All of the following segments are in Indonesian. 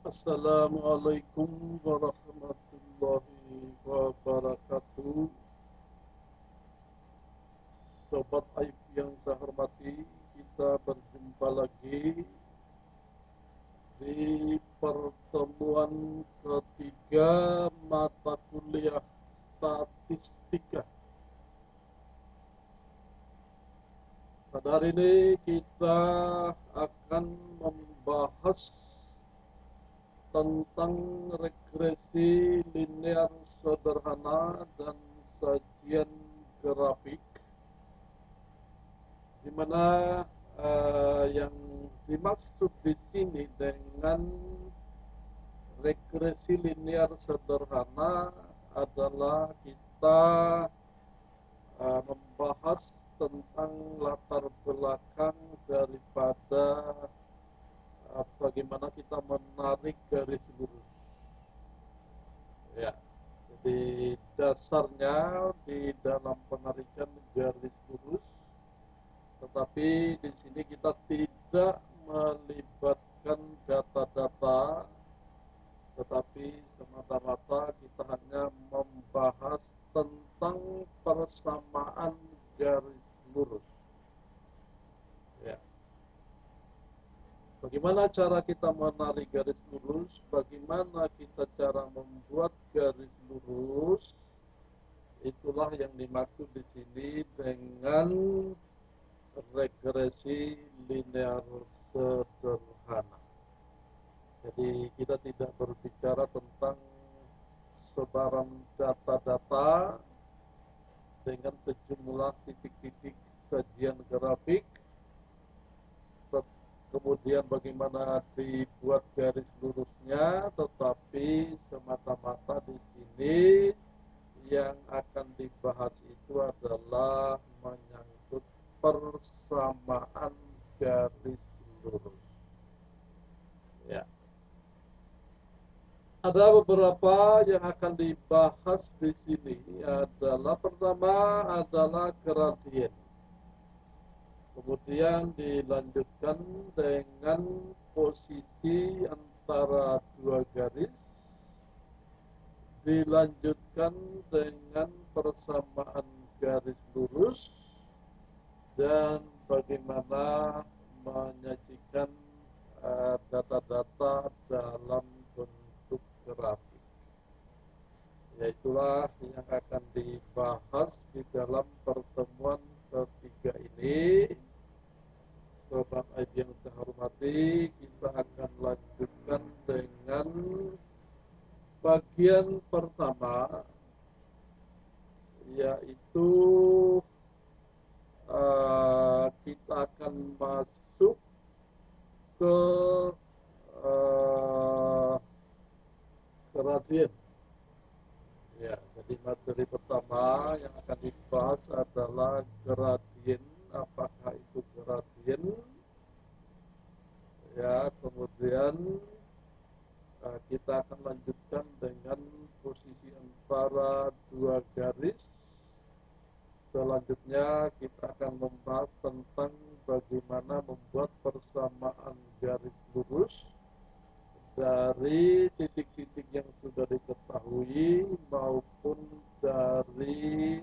Assalamualaikum warahmatullahi wabarakatuh. Sobat Aib yang saya hormati, kita berjumpa lagi di pertemuan ketiga mata kuliah statistika. Pada hari ini kita akan membahas tentang regresi linear sederhana dan sajian grafik, di mana yang dimaksud di sini dengan regresi linear sederhana adalah kita membahas tentang latar belakang daripada bagaimana kita menarik garis lurus. Ya, jadi dasarnya di dalam penarikan garis lurus, tetapi di sini kita tidak melibatkan data-data, tetapi semata-mata kita hanya membahas tentang persamaan garis lurus. Ya. Bagaimana cara kita menarik garis lurus? Bagaimana kita cara membuat garis lurus? Itulah yang dimaksud di sini dengan regresi linear sederhana. Jadi kita tidak berbicara tentang sebaran data-data dengan sejumlah titik-titik sajian grafik, kemudian bagaimana dibuat garis lurusnya, tetapi semata-mata di sini yang akan dibahas itu adalah menyangkut persamaan garis lurus. Ya. Ada beberapa yang akan dibahas di sini adalah pertama adalah gradien. Kemudian dilanjutkan dengan posisi antara dua garis, dilanjutkan dengan persamaan garis lurus, dan bagaimana menyajikan data-data dalam bentuk grafik. Yaitulah yang akan dibahas di dalam pertemuan ketiga ini. Sobat Aib yang saya hormati, kita akan lanjutkan dengan bagian pertama, yaitu kita akan masuk ke gradien. Ya, jadi materi pertama yang akan dibahas adalah gradien. Apakah itu gradien? Ya, kemudian kita akan lanjutkan dengan posisi antara dua garis. Selanjutnya kita akan membahas tentang bagaimana membuat persamaan garis lurus dari titik-titik yang sudah diketahui maupun dari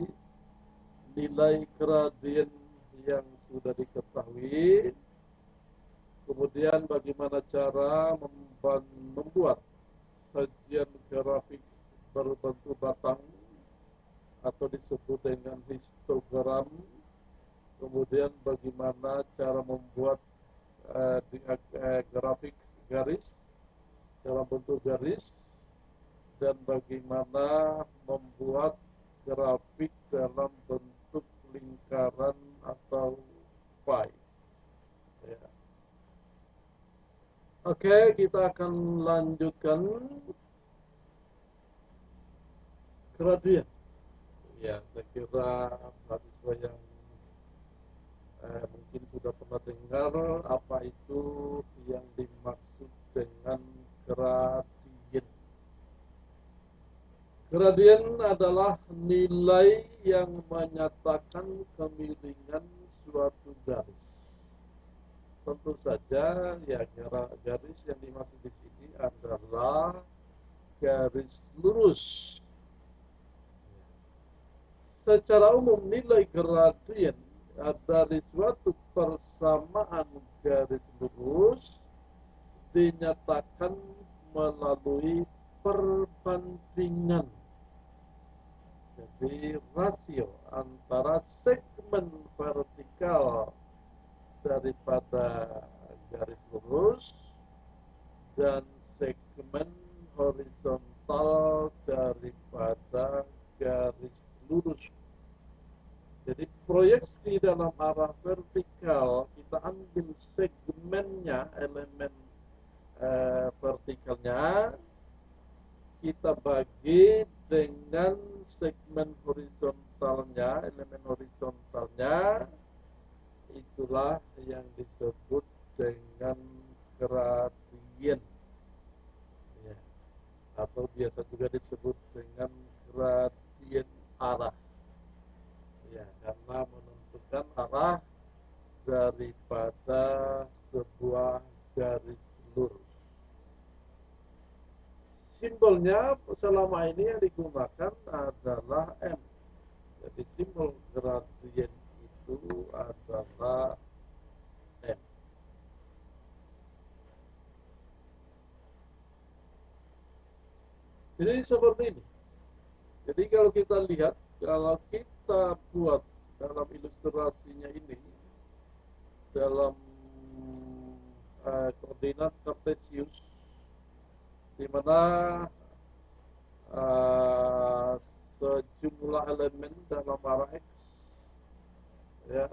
nilai gradien yang sudah diketahui. Kemudian bagaimana cara membuat sajian grafik berbentuk batang atau disebut dengan histogram. Kemudian bagaimana cara membuat grafik garis dalam bentuk garis, dan bagaimana membuat grafik dalam bentuk lingkaran atau pie. Ya. Oke, kita akan lanjutkan gradien. Ya, saya kira mahasiswa yang mungkin sudah pernah dengar apa itu yang dimaksud dengan gradien. Gradien adalah nilai yang menyatakan kemiringan suatu garis. Tentu saja ya garis yang dimaksud di sini adalah adalah garis lurus. Secara umum nilai gradien dari suatu persamaan garis lurus dinyatakan melalui perbandingan. Jadi rasio antara segmen vertikal daripada garis lurus dan segmen horizontal daripada garis lurus. Jadi proyeksi dalam arah vertikal, kita ambil segmennya, elemen vertikalnya, kita bagi dengan segmen horizontalnya, elemen horizontalnya, itulah yang disebut dengan gradien, ya. Atau biasa juga disebut dengan gradien arah, ya, karena menentukan arah daripada sebuah garis lurus. Simbolnya selama ini yang digunakan adalah M. Jadi simbol gradien itu adalah M. Jadi seperti ini. Jadi kalau kita lihat, kalau kita buat dalam ilustrasinya ini, dalam koordinat kartesius, di mana sejumlah elemen dalam arah X, ya,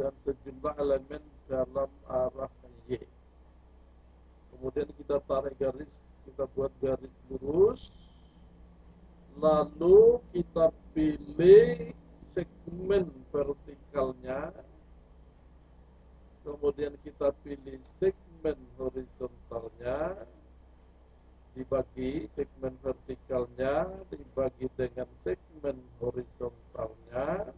dan sejumlah elemen dalam arah Y. Kemudian kita tarik garis, kita buat garis lurus, lalu kita pilih segmen vertikalnya, kemudian kita pilih segmen horizontalnya, dibagi segmen vertikalnya dibagi dengan segmen horizontalnya,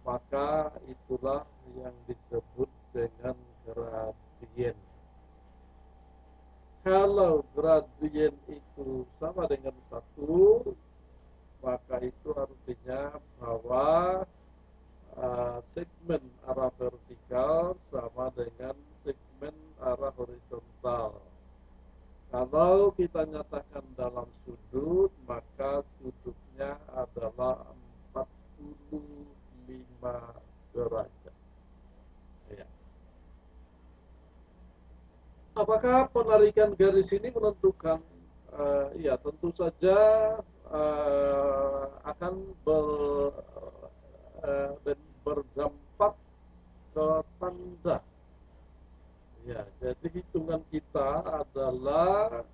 maka itulah yang disebut dengan gradien. Kalau gradien itu sama dengan 1, maka itu artinya bahwa segmen arah vertikal sama dengan segmen arah horizontal. Kalau kita nyatakan dalam sudut, maka sudutnya adalah 45 derajat. Ya. Apakah penarikan garis ini menentukan? Ya, tentu saja akan berdampak ke tanda. Ya, jadi hitungan kita adalah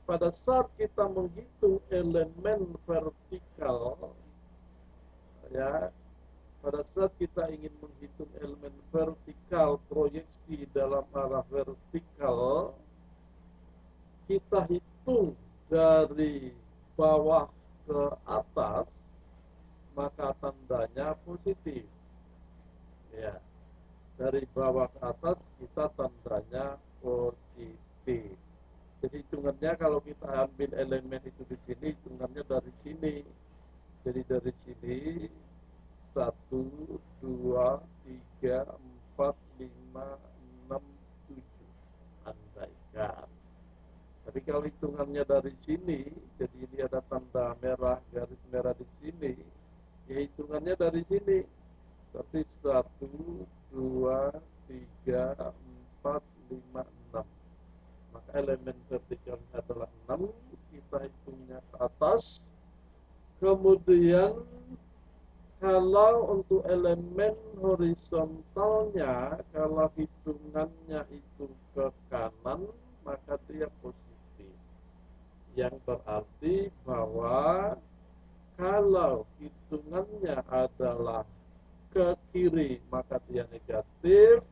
pada saat kita menghitung elemen vertikal, ya, pada saat kita ingin menghitung elemen vertikal, proyeksi dalam arah vertikal, kita hitung dari bawah ke atas, maka tandanya positif. Ya, dari bawah ke atas kita tandanya positif. Jadi hitungannya kalau kita ambil elemen itu di sini, hitungannya dari sini. Jadi dari sini 1, 2, 3, 4, 5, 6, 7. Andaikan. Tapi kalau hitungannya dari sini, jadi ini ada tanda merah, garis merah di sini, ya hitungannya dari sini. Tapi 1, 2, 3, 4, 5, 6. Maka elemen vertikalnya adalah 6, kita hitungnya ke atas. Kemudian kalau untuk elemen horizontalnya, kalau hitungannya itu ke kanan, maka dia positif. Yang berarti bahwa kalau hitungannya adalah ke kiri, maka dia negatif.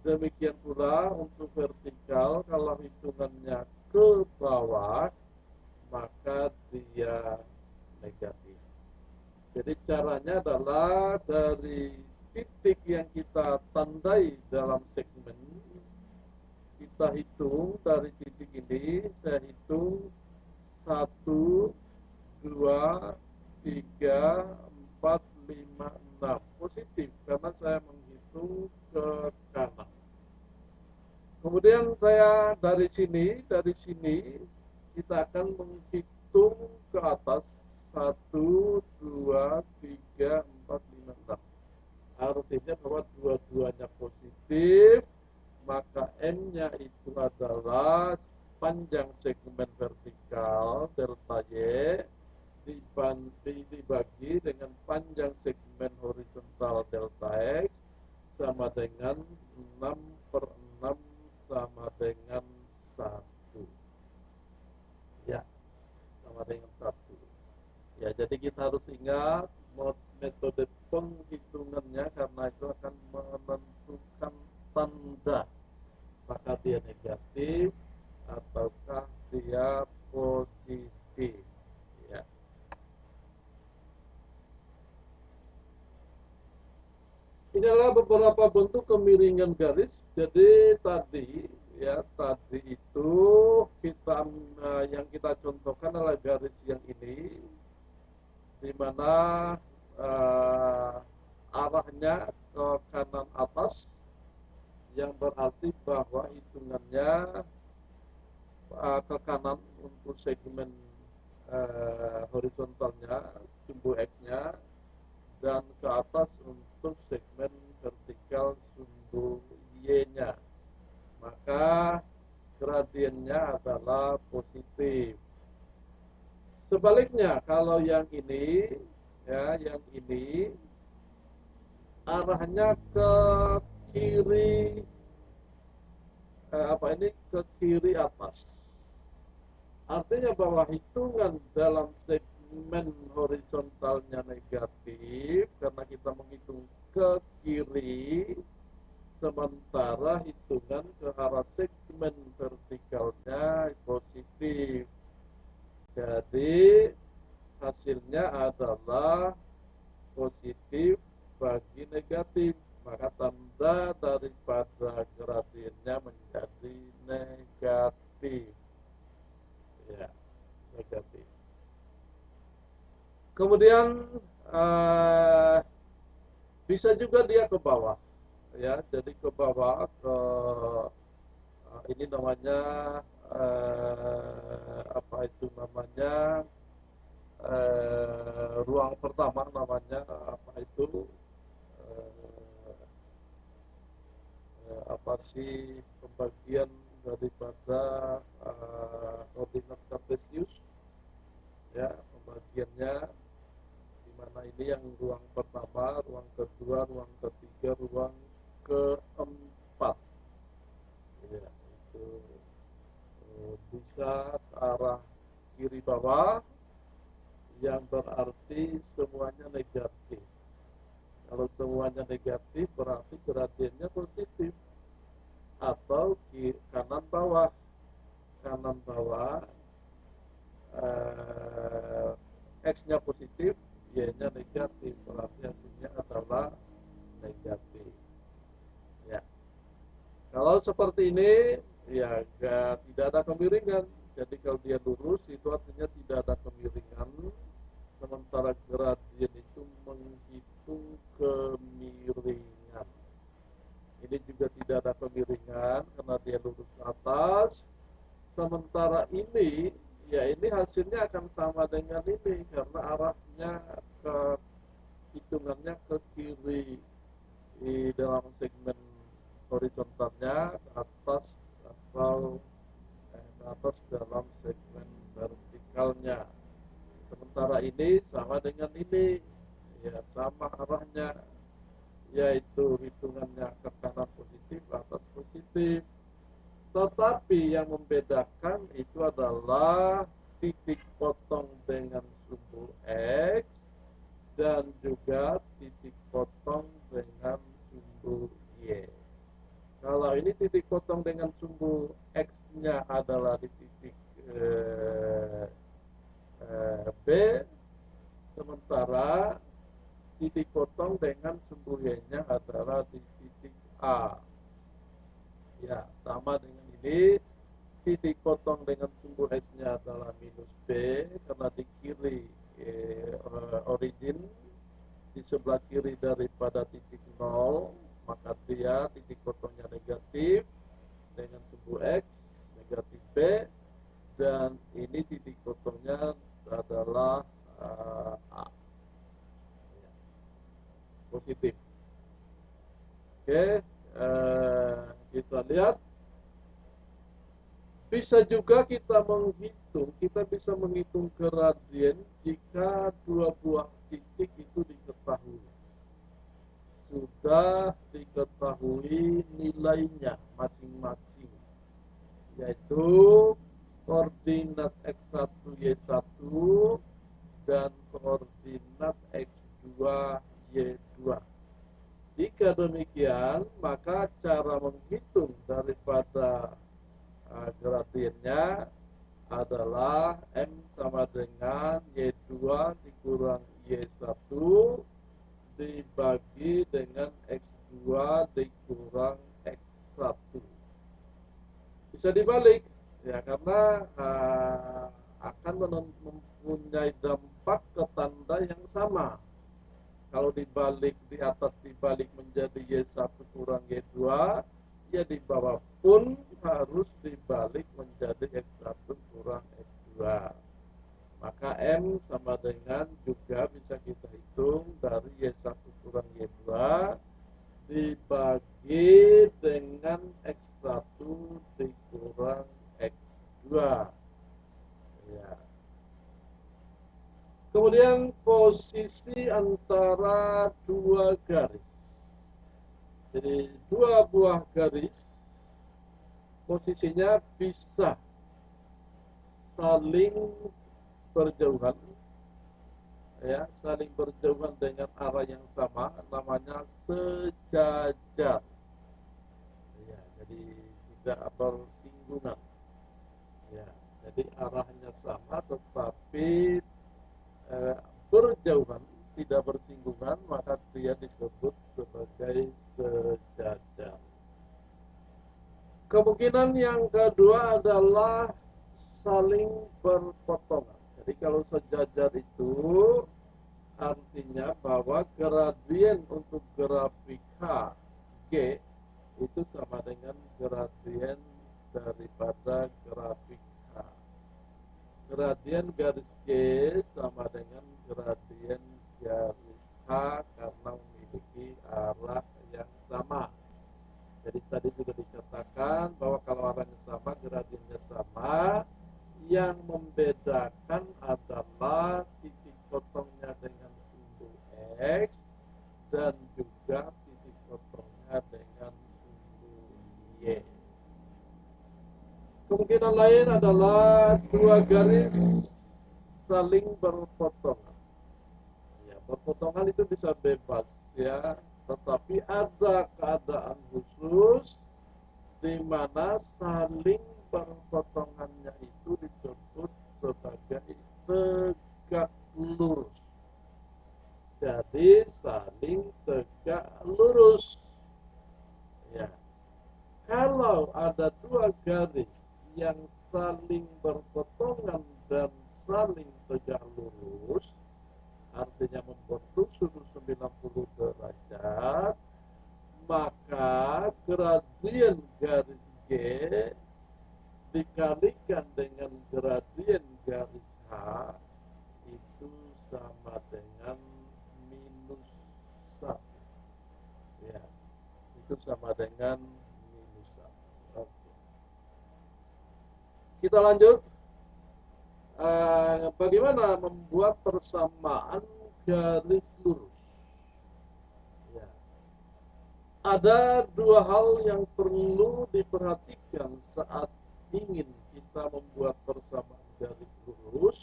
Demikian pula untuk vertikal, kalau hitungannya ke bawah, maka dia negatif. Jadi caranya adalah dari titik yang kita tandai dalam segmen, kita hitung dari titik ini, saya hitung 1, 2, 3, 4, 5, 6 positif karena saya menghitung ke kanan. Kemudian saya dari sini kita akan menghitung ke atas 1, 2, 3, 4, 5, 6. Artinya bahwa dua-duanya positif, maka M-nya itu adalah panjang segmen vertikal delta Y dibagi dengan panjang segmen horizontal delta X sama dengan 6/6 sama dengan 1. Ya, sama dengan 1. Ya, jadi kita harus ingat metode penghitungannya karena itu akan menentukan tanda apakah dia negatif ataukah dia positif. Ya. Ini adalah beberapa bentuk kemiringan garis. Jadi tadi itu yang kita contohkan adalah garis yang ini, di mana uh, arahnya ke kanan atas, yang berarti bahwa hitungannya ke kanan untuk segmen horizontalnya, sumbu X-nya, dan ke atas untuk segmen vertikal sumbu Y-nya. Maka gradiennya adalah positif. Sebaliknya, kalau yang ini, arahnya ke kiri, ke kiri atas. Artinya bahwa hitungan dalam segmen horizontalnya negatif karena kita menghitung ke kiri, sementara hitungan ke arah segmen vertikalnya positif. Jadi hasilnya adalah positif bagi negatif, maka tanda daripada gradiennya menjadi negatif. Ya, negatif. Kemudian uh, bisa juga dia ke bawah, ya. Jadi ke bawah ini namanya apa itu namanya ruang pertama, namanya apa itu apa sih pembagian daripada koordinat kartesius, ya, pembagiannya di mana ini yang ruang pertama, ruang kedua, ruang ketiga, ruang keempat, ya, itu bisa ke arah kiri bawah, yang berarti semuanya negatif. Kalau semuanya negatif berarti gradiennya positif. Atau kanan bawah, eh, X-nya positif, Y-nya negatif, berarti hasilnya adalah negatif. Ya. Kalau seperti ini, ya tidak ada kemiringan. Jadi kalau dia lurus, itu artinya tidak ada kemiringan. Sementara gradien itu menghitung kemiringan. Ini juga tidak ada kemiringan karena dia lurus ke atas. Sementara ini, ya ini hasilnya akan sama dengan ini karena arahnya ke hitungannya ke kiri di dalam segmen horizontalnya, ke atas atau ke atas dalam segmen vertikalnya. Sementara ini sama dengan ini, ya sama arahnya, yaitu hitungannya ke kanan positif, atas positif. Tetapi yang membedakan itu adalah titik potong dengan sumbu X dan juga titik potong dengan sumbu Y. Kalau ini titik potong dengan sumbu X-nya adalah di titik B, sementara titik potong dengan sumbu Y-nya adalah di titik A. Ya, sama dengan ini titik potong dengan sumbu X-nya adalah minus B, karena di kiri origin, di sebelah kiri daripada titik 0, maka dia titik potongnya negatif dengan sumbu X, negatif B, dan ini titik potongnya adalah A, positif. Oke, kita lihat. Bisa juga kita bisa menghitung gradien jika dua buah titik itu diketahui. Sudah diketahui nilainya masing-masing, yaitu koordinat X1 Y1 dan koordinat X2 Y2. Jika demikian, maka cara menghitung daripada gradiennya adalah M sama dengan Y2 dikurang Y1 dibagi dengan X2 dikurang X1. Bisa dibalik, ya, karena akan mempunyai dampak ke tanda yang sama. Kalau dibalik, di atas dibalik menjadi Y1 kurang Y2, ya di bawah pun harus dibalik menjadi X1 kurang X2. Maka M sama dengan juga bisa kita hitung dari Y1 kurang Y2 dibagi dengan X1 dikurang X2. Ya. Kemudian posisi antara dua garis. Jadi dua buah garis posisinya bisa saling berjauhan, ya, saling berjauhan dengan arah yang sama, namanya sejajar. Ya, jadi tidak bersinggungan. Ya, jadi arahnya sama tetapi berjauhan, tidak bersinggungan, maka dia disebut sebagai sejajar. Kemungkinan yang kedua adalah saling berpotongan. Jadi kalau sejajar itu artinya bahwa gradien untuk grafik H, G itu sama dengan gradien daripada grafik H. Gradien garis G sama dengan gradien garis H karena memiliki arah yang sama. Jadi tadi sudah dikatakan bahwa kalau arahnya sama, gradiennya sama, yang membedakan adalah titik potongnya dengan sumbu X dan juga titik potongnya dengan sumbu Y. Kemungkinan lain adalah dua garis saling berpotongan. Ya, berpotongan itu bisa bebas, ya, tetapi ada keadaan khusus di mana saling berpotongannya itu disebut sebagai tegak lurus. Jadi saling tegak lurus. Ya. Kalau ada dua garis yang saling berpotongan dan saling tegak lurus, artinya membentuk sudut 90 derajat, maka gradien garis G dikalikan dengan gradien garis H itu sama dengan minus 1. Ya, itu sama dengan minus 1. Oke. Kita lanjut. Bagaimana membuat persamaan garis lurus? Ya. Ada dua hal yang perlu diperhatikan saat ingin kita membuat persamaan garis lurus.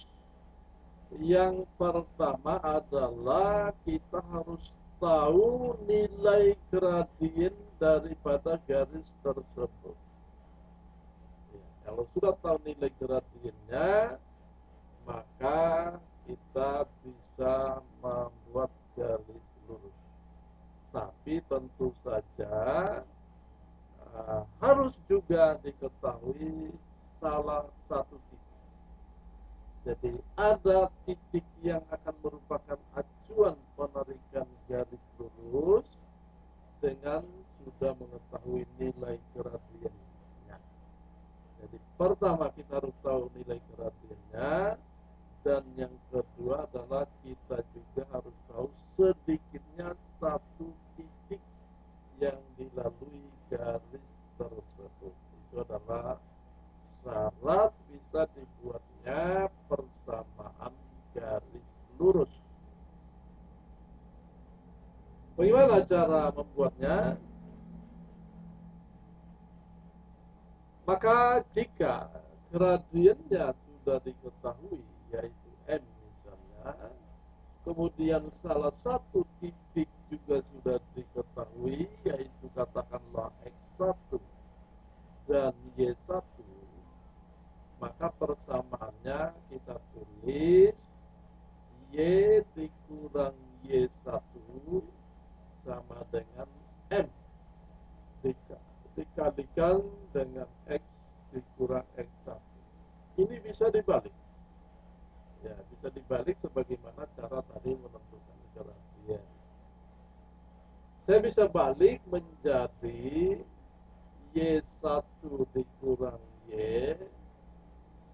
Yang pertama adalah kita harus tahu nilai gradien daripada garis tersebut. Ya, kalau sudah tahu nilai gradiennya, maka kita bisa membuat garis lurus. Tapi tentu saja harus juga diketahui salah satu titik. Jadi ada titik yang akan merupakan acuan penarikan garis lurus dengan sudah mengetahui nilai gradiennya. Jadi pertama kita harus tahu nilai gradiennya, dan yang kedua adalah kita juga harus tahu sedikitnya satu titik yang dilalui garis tersebut. Itu adalah syarat bisa dibuatnya persamaan garis lurus. Bagaimana cara membuatnya? Maka jika gradiennya sudah diketahui, yaitu M misalnya, kemudian salah satu titik juga sudah diketahui, yaitu katakanlah X1 dan Y1, maka persamaannya kita tulis Y dikurang Y1 sama dengan M dikalikan dengan X dikurang X1. Ini bisa dibalik. Ya, bisa dibalik sebagaimana cara tadi menentukan gradien. Saya bisa balik menjadi Y1 dikurang Y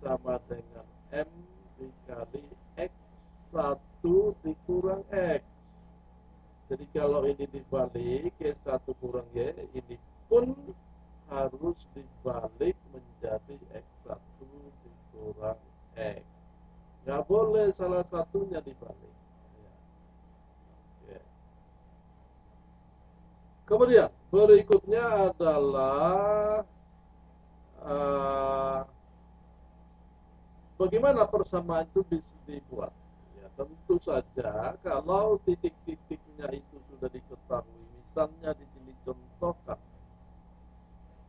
sama dengan M dikali X1 dikurang X. Jadi kalau ini dibalik, Y1 kurang Y, ini pun harus dibalik menjadi X1 dikurang X. Nggak boleh salah satunya dibalik. Ya. Oke. Kemudian berikutnya adalah bagaimana persamaan itu bisa dibuat. Ya, tentu saja kalau titik-titiknya itu sudah diketahui, misalnya di sini contohkan,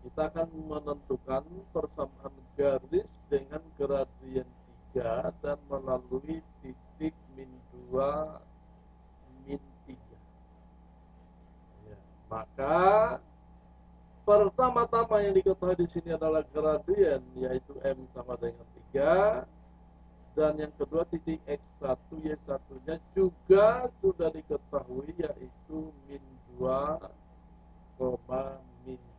kita akan menentukan persamaan garis dengan gradien 3 dan melalui titik min 2 min 3. Ya, maka pertama-tama yang diketahui di sini adalah gradien, yaitu M sama dengan 3. Dan yang kedua titik X1 Y1-nya juga sudah diketahui, yaitu min 2, min 3.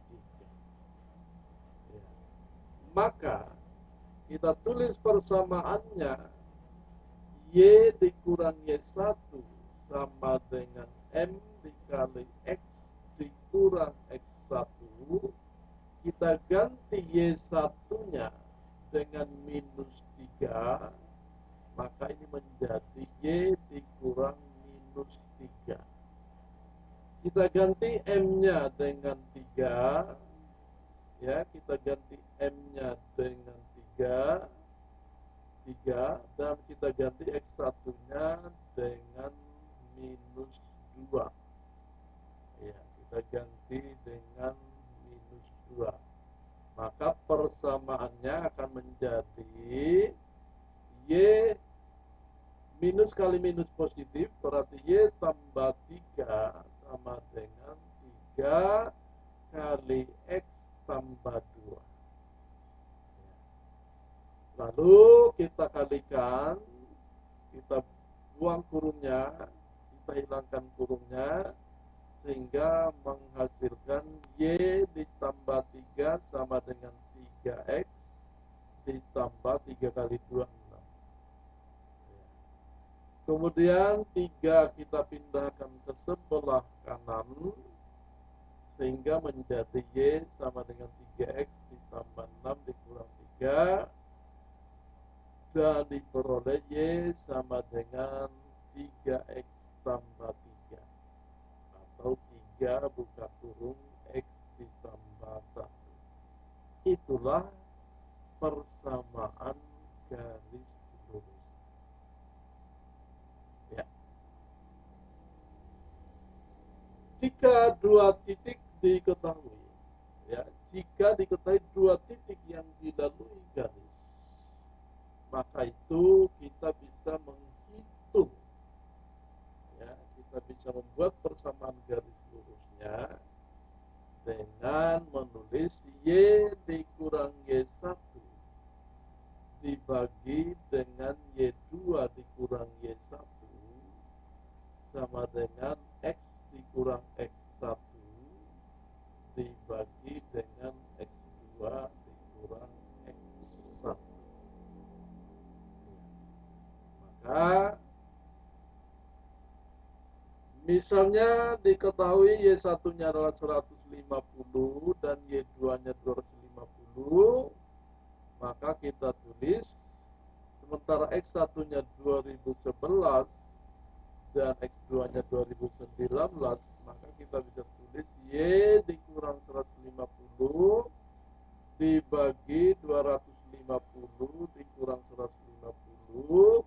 Ya. Maka kita tulis persamaannya Y dikurang Y1 sama dengan M dikali X dikurang X1. Kita ganti Y1-nya dengan minus 3, maka ini menjadi Y dikurang minus 3. Kita ganti M-nya dengan 3, ya, kita ganti M-nya dengan 3, dan kita ganti X1-nya dengan minus 2. Ya, kita ganti dengan minus 2. Maka persamaannya akan menjadi Y minus kali minus positif, berarti Y tambah 3 sama dengan 3 kali X tambah 2. Lalu kita kalikan, kita buang kurungnya, kita hilangkan kurungnya, sehingga menghasilkan Y ditambah 3 sama dengan 3X ditambah 3 kali 2, 6. Kemudian 3 kita pindahkan ke sebelah kanan, sehingga menjadi Y sama dengan 3X ditambah 6 dikurang 3, dan diperoleh Y sama dengan 3X tambah 3, atau 3 buka kurung X ditambah 1. Itulah persamaan garis lurus. Ya. Jika dua titik diketahui, ya, jika diketahui dua titik yang dilalui garis, maka itu kita bisa menghitung, ya, kita bisa membuat persamaan garis lurusnya dengan menulis Y dikurang Y1 dibagi dengan Y2 dikurang Y1 sama dengan X dikurang X1 dibagi dengan X2 dikurang X1. Maka misalnya diketahui Y1-nya adalah 150 dan Y2-nya 250, maka kita tulis sementara X1-nya 2011 dan X2-nya 2019, maka kita bisa tulis Y dikurang 150 dibagi 250 dikurang 150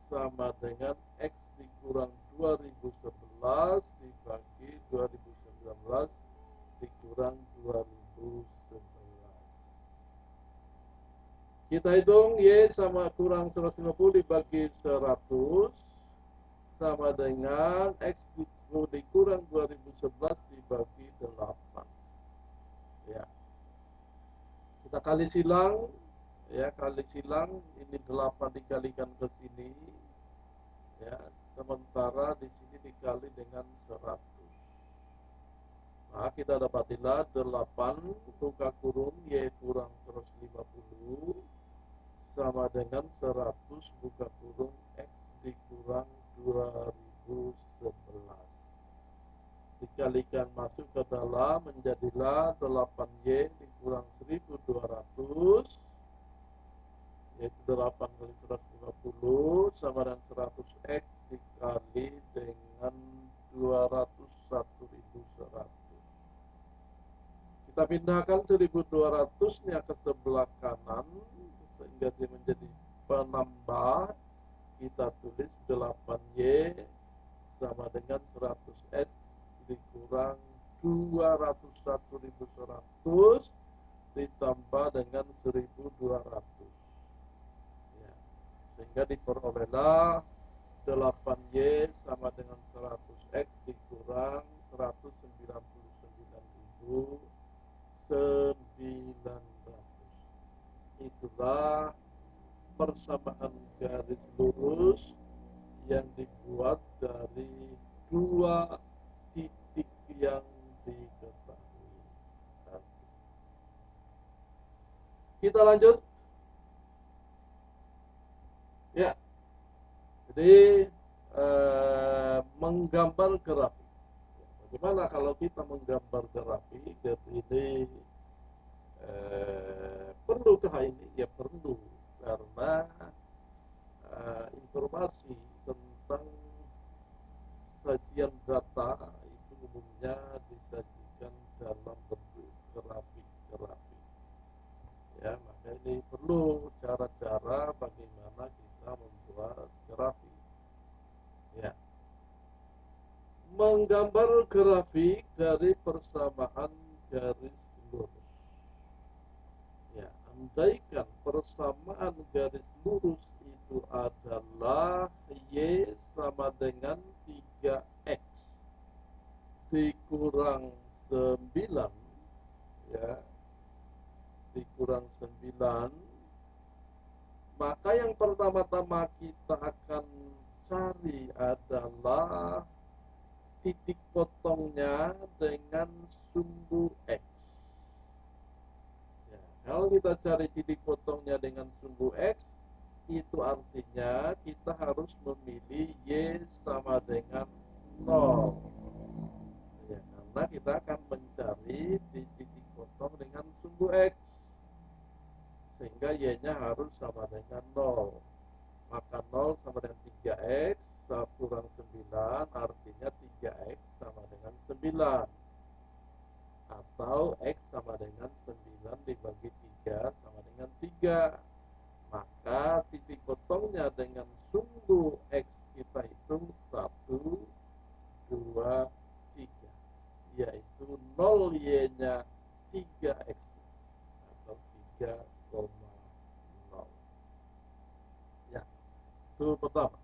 sama dengan X dikurang 2011 dibagi 2019 dikurang 2011. Kita hitung Y sama kurang 150 dibagi 100 sama dengan X dikurang 2011 dibagi 8. Ya. Kita kali silang, ya, kali silang ini 8 dikalikan ke sini, ya, sementara di sini dikali dengan 100. Nah, kita dapatilah 8 buka kurung Y kurang 150 sama dengan 100 buka kurung X dikurang 2011. Dikalikan masuk ke dalam menjadilah 8Y dikurang 1200, yaitu 8 kali 150 sama dengan 100X dikali dengan 201.100. Kita pindahkan 1200-nya ke sebelah kanan sehingga dia menjadi penambah. Kita tulis 8Y sama dengan 100X dikurang 201.100 ditambah dengan 1200. Ya. Sehingga diperolehlah 8Y sama dengan 100X dikurang 199.900. Itulah persamaan garis lurus yang dibuat dari dua titik yang diketahui. Kita lanjut. Ya. Jadi menggambar grafik. Bagaimana kalau kita menggambar grafik? Jadi ini perlukah ini? Ya perlu, karena informasi tentang sajian data itu umumnya disajikan dalam bentuk grafik-grafik. Ya, maka ini perlu cara-cara bagaimana kita membuat grafik. Ya. Menggambar grafik dari persamaan garis lurus. Ya, andaikan persamaan garis lurus itu adalah Y sama dengan 3X dikurang 9, ya, dikurang 9, maka yang pertama-tama kita akan cari adalah titik potongnya dengan sumbu X. Ya, kalau kita cari titik potongnya dengan sumbu X, itu artinya kita harus memilih Y sama dengan 0. Ya, karena kita akan mencari di titik potong dengan sumbu X, sehingga Y-nya harus sama dengan 0. Maka 0 sama dengan 3X kurang 9, artinya 3X sama dengan 9. Atau X sama dengan 9 dibagi 3 sama dengan 3. Maka titik potongnya dengan sumbu X kita hitung 1, 2, 3, yaitu 0 Y-nya 3X atau 3,0. Ya, itu pertama.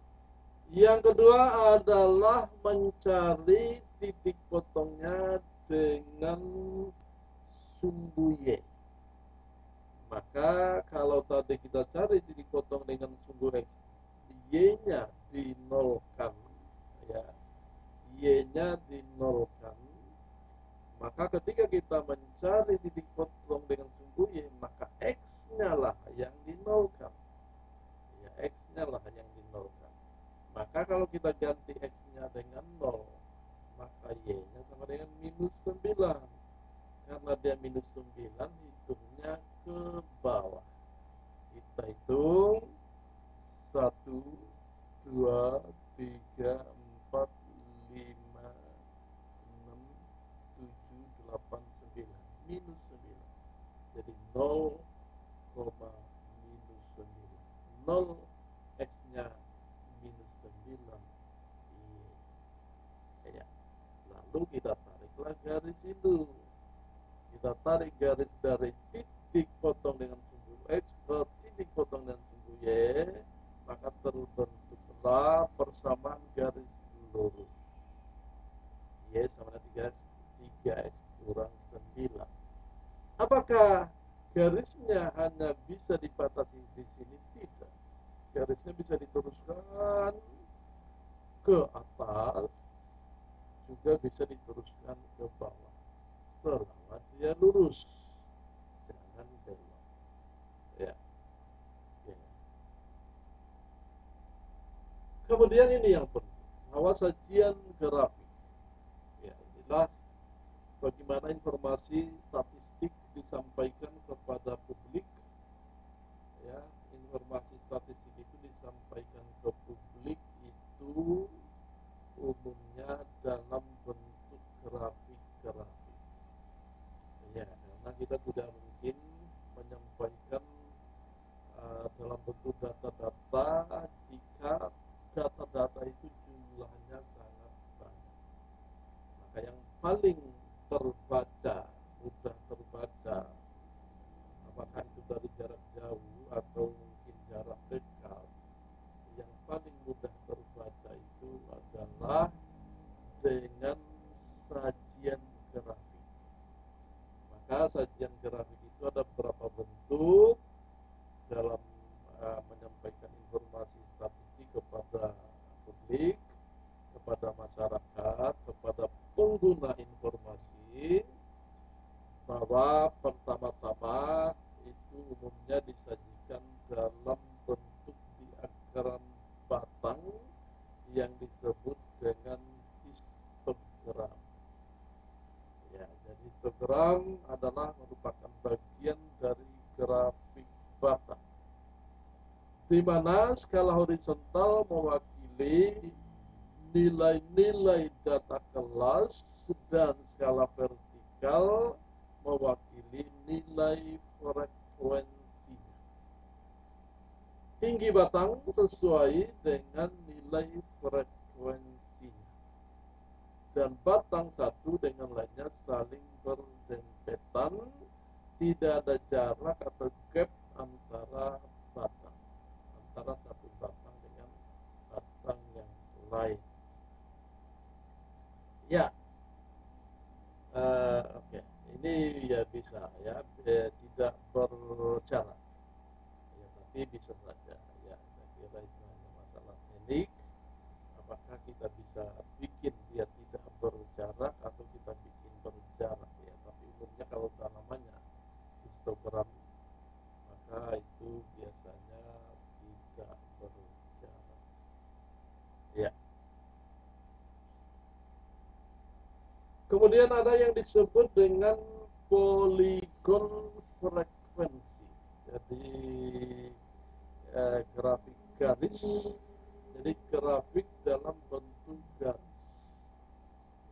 Yang kedua adalah mencari titik potongnya dengan sumbu Y. Maka kalau tadi kita cari titik potong dengan sumbu X, Y-nya dinolkan, ya, Y-nya dinolkan, maka ketika kita mencari titik potong dengan sumbu Y, maka X-nya lah yang dinolkan. Ya, X-nya lah yang dinolkan. Maka kalau kita ganti X-nya dengan 0, maka Y-nya sama dengan minus 9. Karena dia minus 9, hitungnya ke bawah. Kita hitung 1, 2, 3, 4, 5, 6, 7, 8, 9. Minus 9. Jadi 0, minus 9. 0 X-nya minus 9. Ya. Lalu kita tariklah garis itu. Kita tarik garis dari titik potong dengan sumbu X ke titik potong dengan sumbu Y, maka terbentuklah persamaan garis lurus. Y sama dengan 3X kurang 9. Apakah garisnya hanya bisa dibatasi di sini? Tidak. Garisnya bisa diteruskan ke atas, juga bisa diteruskan ke bawah. Selama dia lurus, jangan belok. Ya. Ya. Kemudian ini yang penting, bahwa sajian grafik. Ya, inilah bagaimana informasi statistik disampaikan kepada publik. Ya, informasi statistik itu disampaikan ke publik itu umumnya dalam bentuk grafik-grafik. Ya, karena kita tidak mungkin menyampaikan dalam bentuk data-data jika data-data itu jumlahnya sangat banyak. Maka yang paling terbaca, mudah terbaca, apakah itu dari jarak jauh atau mungkin jarak dekat, yang paling mudah terbaca itu adalah dengan sajian grafik. Maka sajian grafik itu ada beberapa bentuk dalam menyampaikan informasi statistik kepada publik, kepada masyarakat, kepada pengguna informasi, bahwa pertama-tama itu umumnya disajikan dalam bentuk diagram batang yang disebut dengan histogram. Ya, jadi histogram adalah merupakan bagian dari grafik batang, di mana skala horizontal mewakili nilai-nilai data kelas dan skala vertikal mewakili nilai frekuensi. Tinggi batang sesuai dengan nilai frekuensi, dan batang satu dengan lainnya saling berdempetan, tidak ada jarak atau gap antara batang, antara satu batang dengan batang yang lain. Ya, oke. Ini ya bisa ya, tidak berjarak, ya, tapi bisa saja. Ya, saya kira itu hanya masalah teknik. Apakah kita bisa bikin dia tidak berjarak atau kita bikin berjarak, ya? Tapi umumnya kalau namanya histogram, maka itu biasanya tidak berjarak. Ya. Kemudian ada yang disebut dengan poligon frekuensi. Jadi grafik garis. Jadi grafik dalam bentuk garis.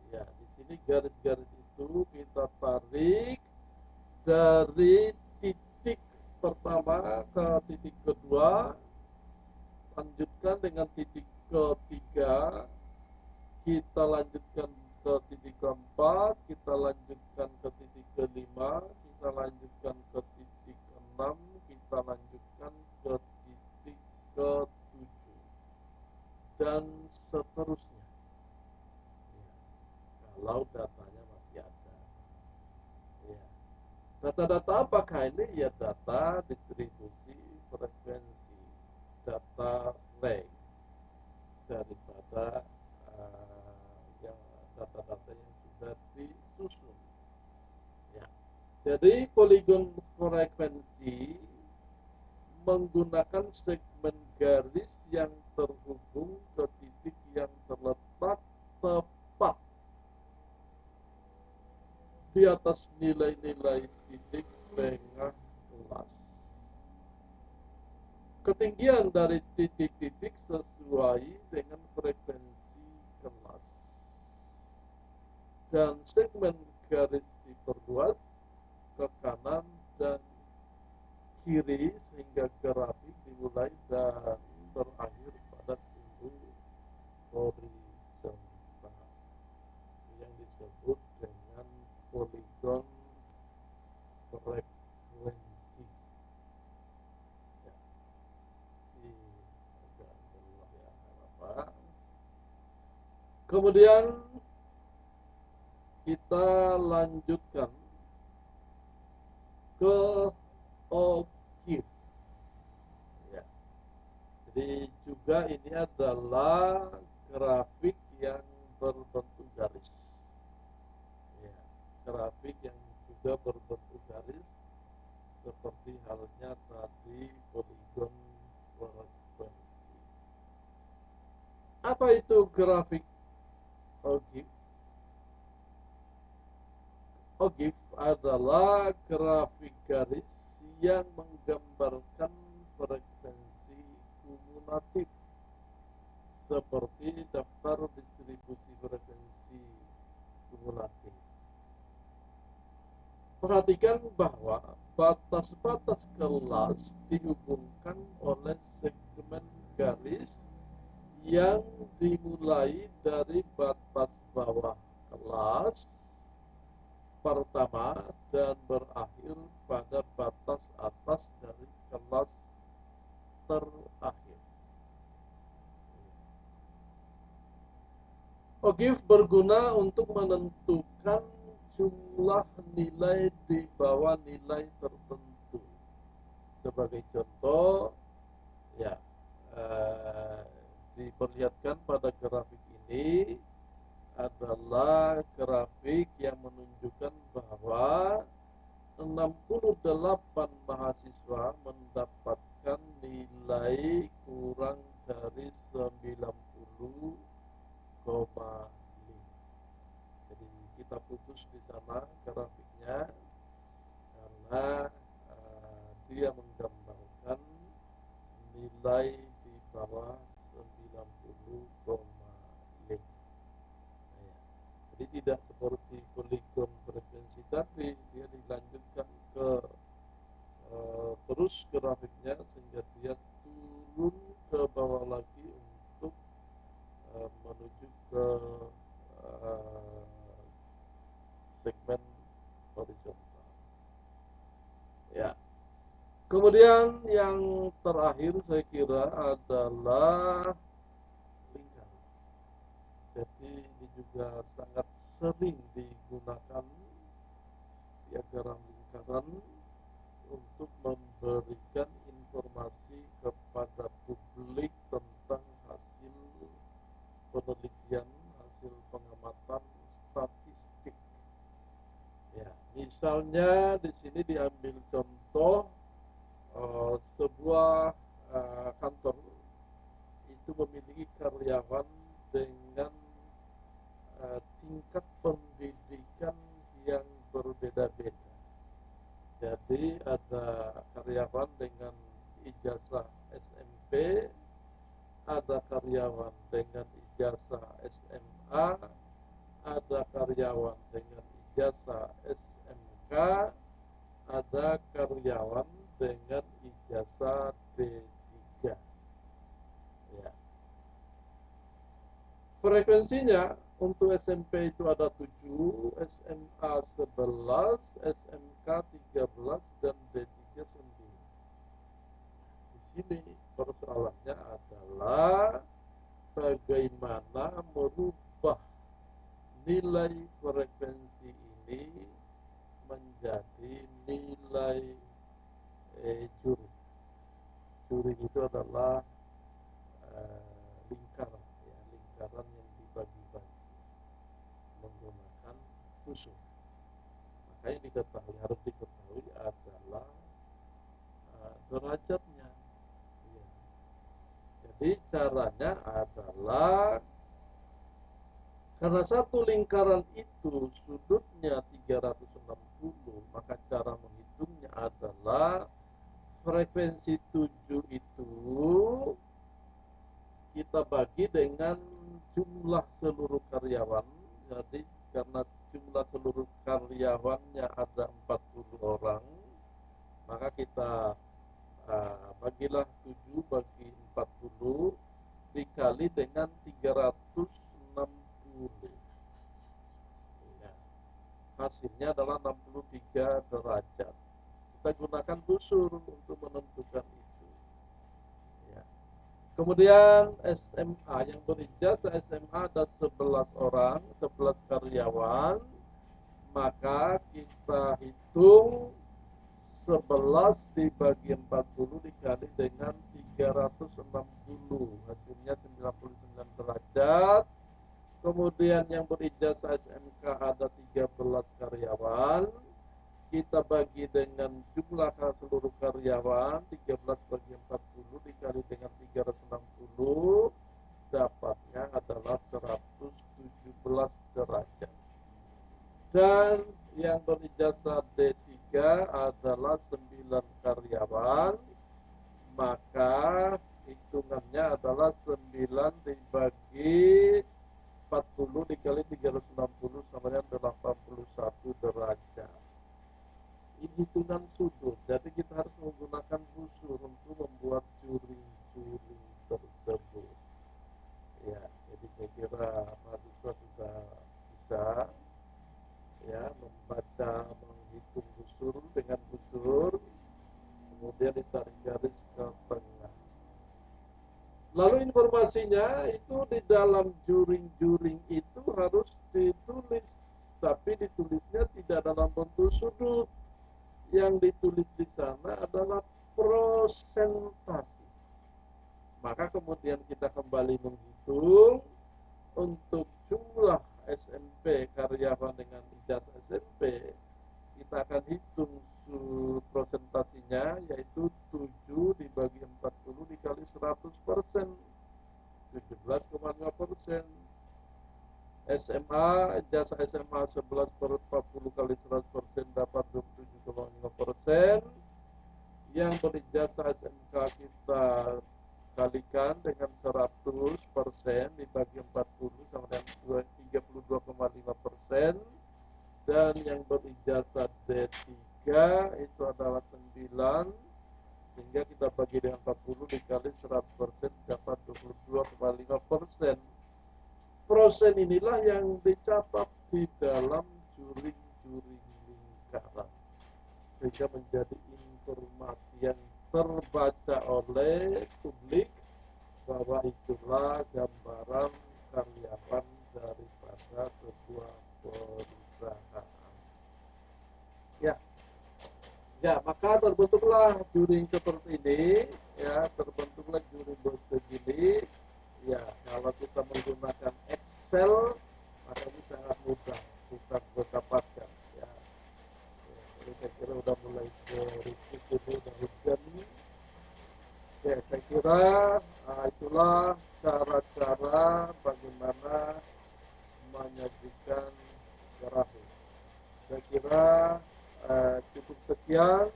Ya, di sini garis-garis itu kita tarik dari titik pertama ke titik kedua, lanjutkan dengan titik ketiga, kita lanjutkan ke titik keempat, kita lanjutkan ke titik kelima, kita lanjutkan ke titik keenam, kita lanjutkan ke titik ketujuh, dan seterusnya. Ya, kalau datanya masih ada. Data-data apakah ini? Ya data distribusi frekuensi, data range daripada yang data-data yang sudah disusun. Ya. Jadi poligon frekuensi menggunakan segmen garis yang terhubung ke titik yang terletak tepat di atas nilai-nilai titik tengah kelas. Ketinggian dari titik-titik sesuai dengan frekuensi kelas. Dan segmen garis diperluas ke kanan dan kiri sehingga grafik dimulai dan berakhir pada sumbu horizontal yang disebut dengan poligon frekuensi. Ya, ini agak belah ya, apa. Kemudian kita lanjutkan ke OGIF. Ya. Jadi juga ini adalah grafik yang berbentuk garis. Ya, grafik yang juga berbentuk garis seperti halnya tadi poligon frekuensi. Apa itu grafik OGIF? OGIF adalah grafik garis yang menggambarkan frekuensi kumulatif seperti daftar distribusi frekuensi kumulatif. Perhatikan bahwa batas-batas kelas dihubungkan oleh segmen garis yang dimulai dari batas bawah kelas pertama dan berakhir pada batas atas dari kelas terakhir. OGIF berguna untuk menentukan jumlah nilai di bawah nilai tertentu. Sebagai contoh, ya, diperlihatkan pada grafik ini adalah grafik yang menunjukkan bahwa 68 mahasiswa mendapatkan nilai kurang dari 90,5. Jadi kita putus di sana grafiknya karena dia menggambarkan nilai di bawah 90,5. Jadi tidak seperti poligon frekuensi tadi, dia dilanjutkan ke terus grafiknya sehingga dia turun ke bawah lagi untuk menuju ke segmen horizontal. Ya. Kemudian yang terakhir saya kira adalah lingkaran. Jadi ini juga sangat sering digunakan diagram lingkaran untuk memberikan informasi kepada publik tentang hasil penelitian, hasil pengamatan statistik. Ya, misalnya di sini diambil contoh sebuah kantor itu memiliki karyawan dengan tingkat pendidikan yang berbeda-beda. Jadi ada karyawan dengan ijazah SMP, ada karyawan dengan ijazah SMA, ada karyawan dengan ijazah SMK, ada karyawan dengan ijazah D3. Ya. Frekuensinya untuk SMP itu ada 7, SMA 11, SMK 13, dan D3 9. Di sini persoalannya adalah bagaimana merubah nilai frekuensi ini menjadi nilai juri. Juri itu adalah lingkaran, ya, lingkaran yang dibagi-bagi menggunakan busur. Maka yang harus diketahui adalah derajatnya. Ya. Jadi caranya adalah karena satu lingkaran itu sudutnya 360, maka cara menghitungnya adalah frekuensi 7 itu kita bagi dengan jumlah seluruh karyawan. Jadi karena jumlah seluruh karyawannya ada 40 orang, maka kita bagilah 7 bagi 40 dikali dengan 360. Ya. Hasilnya adalah 63 derajat. Kita gunakan busur untuk menentukan itu. Ya. Kemudian SMA yang berijazah SMA ada 11 orang, 11 karyawan, maka kita hitung 11 dibagi 40 dikali dengan 360, hasilnya 99 derajat. Kemudian yang berijazah SMK ada 13 karyawan, kita bagi dengan jumlah seluruh karyawan 13 bagi 40 dikali dengan 360, dapatnya adalah 117 derajat. Dan yang berijazah D3 adalah 9 karyawan, maka hitungannya adalah 9 dibagi 40 dikali 360 sama dengan 81 derajat. Ini hitungan sudut, jadi kita harus menggunakan busur untuk membuat juring-juring tersebut. Ya, jadi saya kira mahasiswa sudah bisa ya membaca, menghitung busur dengan busur, kemudian ditarik garis ke tengah. Lalu informasinya itu di dalam juring-juring itu harus ditulis, tapi ditulisnya tidak dalam bentuk sudut. Yang ditulis di sana adalah prosentasi. Maka kemudian kita kembali menghitung untuk jumlah SMP karyawan dengan ijazah SMP, kita akan hitung prosentasinya, yaitu 7 dibagi 40 dikali 100%, 17,5%. SMA, ijazah SMA 11 per 40 kali 100% dapat 27,5%. Yang berijazah SMK kita kalikan dengan 100% dibagi 40 sama dengan 32,5%. Dan yang berijazah D3 itu adalah 9, sehingga kita bagi dengan 40 dikali 100% dapat 22,5%. Proses inilah yang dicatat di dalam juring-juring lingkaran, sehingga menjadi informasi yang terbaca oleh publik bahwa itulah gambaran karyawan daripada sebuah perusahaan. Ya, ya, maka terbentuklah juring seperti ini, ya, terbentuklah juring begini. Ya, kalau kita menggunakan Excel, maka ini sangat mudah kita dapatkan. Ya, jadi saya kira udah mulai berikut ini udah hujan. Ya, saya kira itulah cara-cara bagaimana menyajikan grafik. Saya kira cukup sekian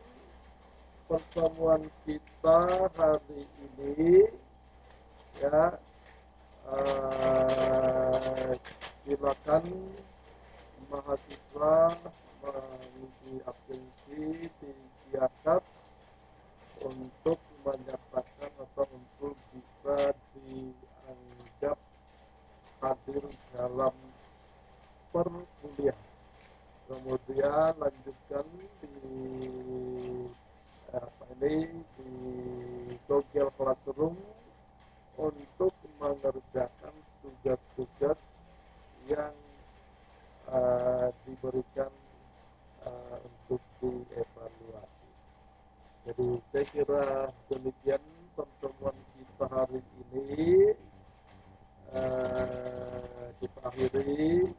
pertemuan kita hari ini. Ya, silakan mahasiswa mengisi absensi di Siakat untuk menyatakan atau untuk bisa dianggap hadir dalam perkuliahan. Kemudian lanjutkan di di Google Classroom untuk mengerjakan tugas-tugas yang diberikan untuk dievaluasi. Jadi saya kira demikian pertemuan kita hari ini kita akhiri.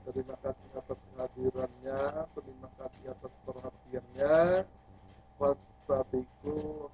Terima kasih atas kehadirannya, terima kasih atas perhatiannya. Wassalamualaikum